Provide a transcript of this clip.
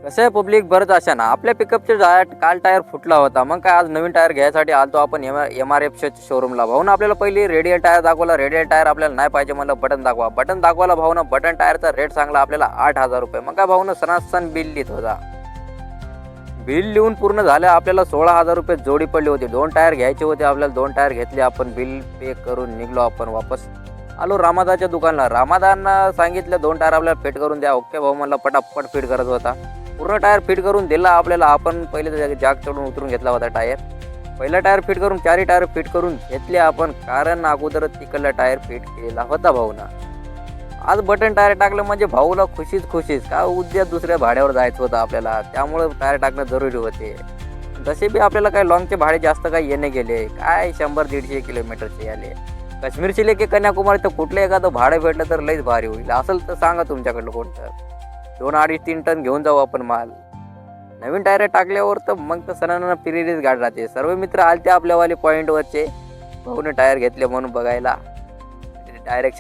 कसं आहे पब्लिक बरंच अशा ना, आपल्या पिकअपचे काल टायर फुटला होता, मग काय आज नवीन टायर घ्यायसाठी आलतो आपण MRF शोरूमला. भाऊन आपल्याला पहिली रेडियल टायर दाखवला. रेडियल टायर आपल्याला नाही पाहिजे म्हणलं, बटन दाखवा. बटन दाखवायला भाऊनं बटन टायरचा रेट सांगला आपल्याला 8,000 रुपये. मग काय भाऊनं सणासण बिल लिहित होता. बिल लिहून पूर्ण झालं आपल्याला 16,000 रुपये जोडी पडली होती. 2 टायर घ्यायचे होते आपल्याला. 2 टायर घेतले आपण. बिल पे करून निघलो आपण वापस. आलो रामादाच्या दुकानला. रामादांना सांगितलं 2 टायर आपल्याला फिट करून द्या. ओके भाऊ म्हणला, पटापट फिट करत होता. पूर्ण टायर फिट करून दिला आपल्याला. आपण पहिले जॅक चढून उतरून घेतला होता टायर. पहिला टायर फिट करून 4 टायर फिट करून घेतले आपण, कारण अगोदर तिकडला टायर फिट केलेला होता भाऊना. आज बटन टायर टाकलं म्हणजे भाऊला खुशीच का उद्या दुसऱ्या भाड्यावर जायचं होतं आपल्याला, त्यामुळे टायर टाकणं जरुरी होते. तसे बी आपल्याला काय लॉंगचे भाडे जास्त काही येणे गेले, काय 100-150 किलोमीटरचे आले. काश्मीरचे लेके कन्याकुमारी तर कुठलं एखादं भाडं भेटलं तर लईच भारी होईल. असेल तर सांगा तुमच्याकडलं कोणतं. 2, 2.5-3 टन घेऊन जाऊ आपण माल. नवीन टायर टाकल्यावर तर मग तर सणांना पिरियडच गाड राहते. सर्व मित्र आलते आपल्यावाले पॉईंटवरचे, भाऊने टायर घेतले म्हणून बघायला. डायरेक्शन